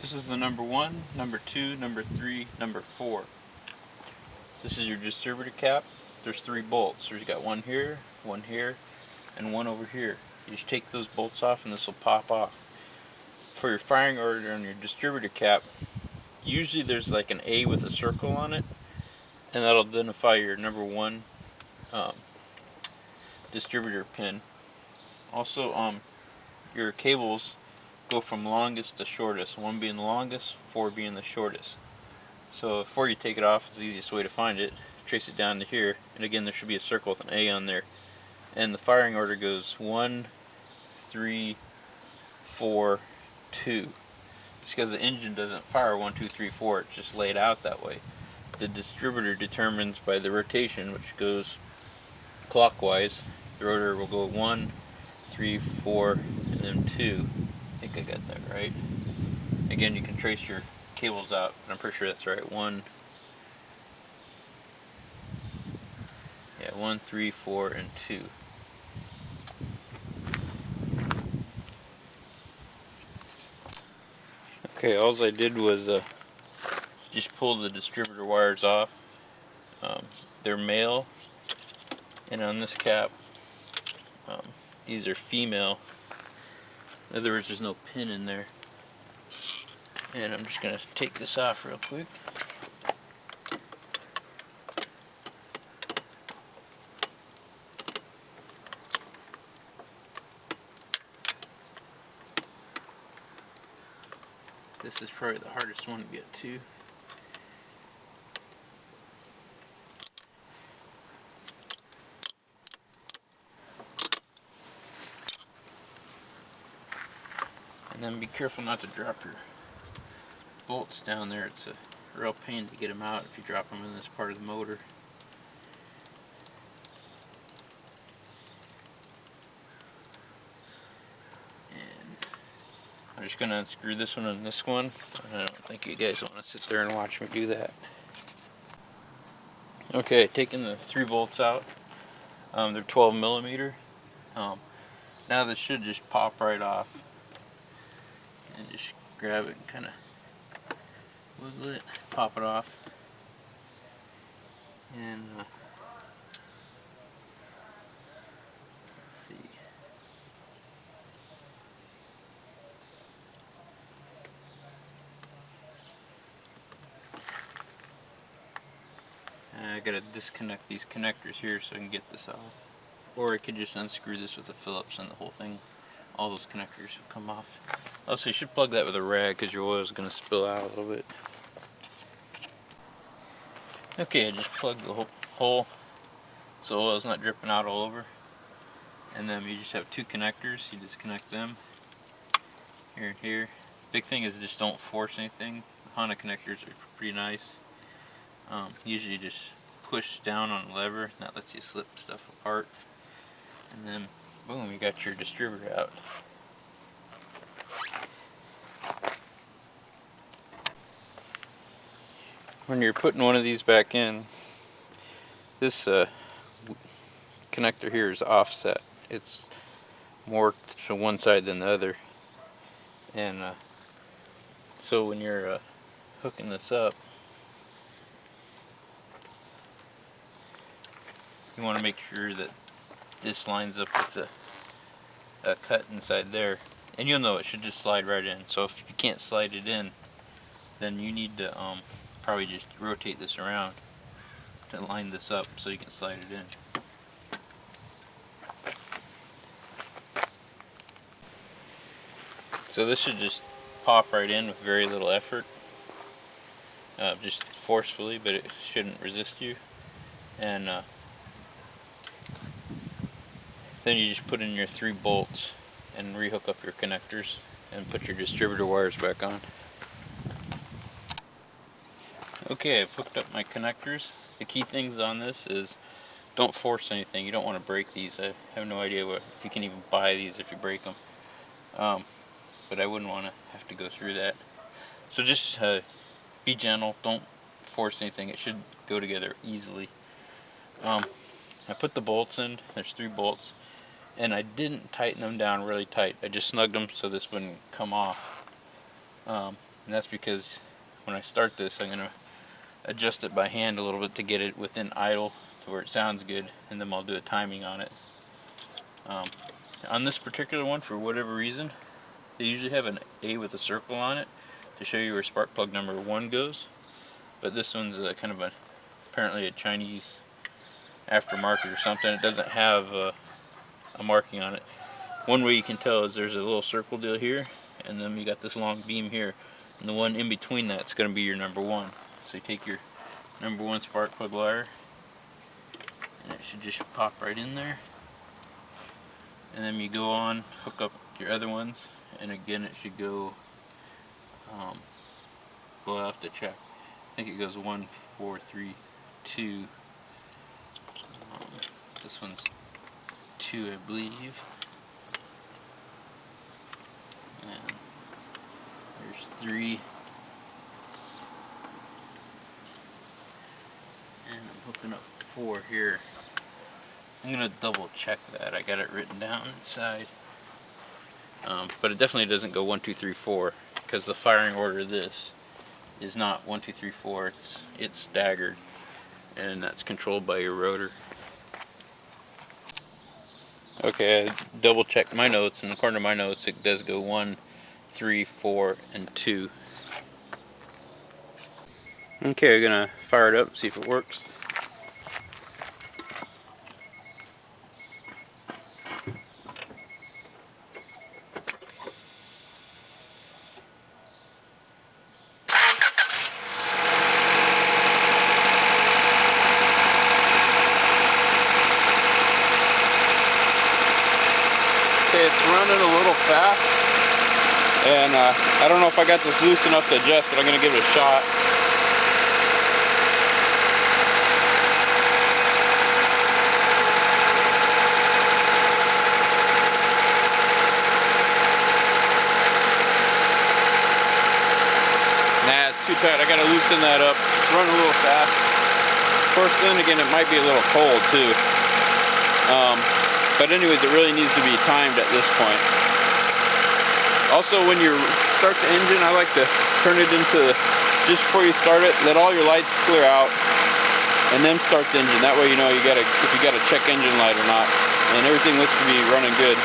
This is the number 1, number 2, number 3, number 4. This is your distributor cap. There's 3 bolts. There's got one here, and one over here. You just take those bolts off and this will pop off. For your firing order on your distributor cap, usually there's like an A with a circle on it, and that'll identify your number 1 distributor pin. Also, your cables go from longest to shortest, 1 being the longest, 4 being the shortest. So before you take it off, it's the easiest way to find it. Trace it down to here, and again there should be a circle with an A on there. And the firing order goes 1, 3, 4, 2. It's because the engine doesn't fire 1, 2, 3, 4. It's just laid out that way. The distributor determines by the rotation, which goes clockwise. The rotor will go 1, 3, 4, and then 2. I think I got that right. Again, you can trace your cables out, but I'm pretty sure that's right. 1, 3, 4, and 2. Okay, all I did was just pull the distributor wires off. They're male, and on this cap, these are female. In other words, there's no pin in there. And I'm just going to take this off real quick. This is probably the hardest one to get to. And then be careful not to drop your bolts down there. It's a real pain to get them out if you drop them in this part of the motor. And I'm just going to unscrew this one and this one. I don't think you guys want to sit there and watch me do that. Okay, taking the 3 bolts out. They're 12 millimeter. Now this should just pop right off. And just grab it and kind of wiggle it, pop it off. And let's see. I gotta disconnect these connectors here so I can get this off. Or I could just unscrew this with a Phillips and the whole thing, all those connectors will come off. Also, you should plug that with a rag because your oil is going to spill out a little bit. Okay, I just plugged the hole so oil is not dripping out all over. And then you just have 2 connectors. You disconnect them here and here. Big thing is just don't force anything. Honda connectors are pretty nice. Usually you just push down on the lever and that lets you slip stuff apart. And then boom, you got your distributor out. When you're putting one of these back in, this connector here is offset. It's more to one side than the other. And so when you're hooking this up, you want to make sure that this lines up with the cut inside there. And you'll know it should just slide right in. So if you can't slide it in, then you need to probably just rotate this around to line this up so you can slide it in. So this should just pop right in with very little effort, just forcefully, but it shouldn't resist you. And then you just put in your 3 bolts and rehook up your connectors and put your distributor wires back on. Okay, I've hooked up my connectors. The key things on this is don't force anything. You don't want to break these. I have no idea if you can even buy these if you break them. But I wouldn't want to have to go through that. So just be gentle. Don't force anything. It should go together easily. I put the bolts in. There's 3 bolts. And I didn't tighten them down really tight. I just snugged them so this wouldn't come off. And that's because when I start this, I'm going to adjust it by hand a little bit to get it within idle to where it sounds good, and then I'll do a timing on it. On this particular one, for whatever reason, they usually have an A with a circle on it to show you where spark plug number 1 goes, but this one's kind of apparently a Chinese aftermarket or something. It doesn't have a marking on it. One way you can tell is there's a little circle deal here, and then you got this long beam here, and the one in between that's going to be your number 1. So you take your number 1 spark plug wire, and it should just pop right in there, and then you go on, hook up your other ones, and again it should go, we'll have to check. I think it goes 1, 4, 3, 2. This one's 2, I believe. And there's 3. And I'm hooking up 4 here. I'm going to double check that. I got it written down inside. But it definitely doesn't go 1, 2, 3, 4, because the firing order of this is not 1, 2, 3, 4. It's staggered, and that's controlled by your rotor. Okay, I double checked my notes, and according to my notes it does go 1, 3, 4, and 2. Okay, I'm gonna fire it up and see if it works. Okay, it's running a little fast, and I don't know if I got this loose enough to adjust, but I'm going to give it a shot. Nah, it's too tight. I got to loosen that up. It's running a little fast. Of course, then again, it might be a little cold too. But anyways, it really needs to be timed at this point. Also, when you start the engine, I like to turn it into, just before you start it, let all your lights clear out, and then start the engine. That way you know if you got a check engine light or not, and everything looks to be running good.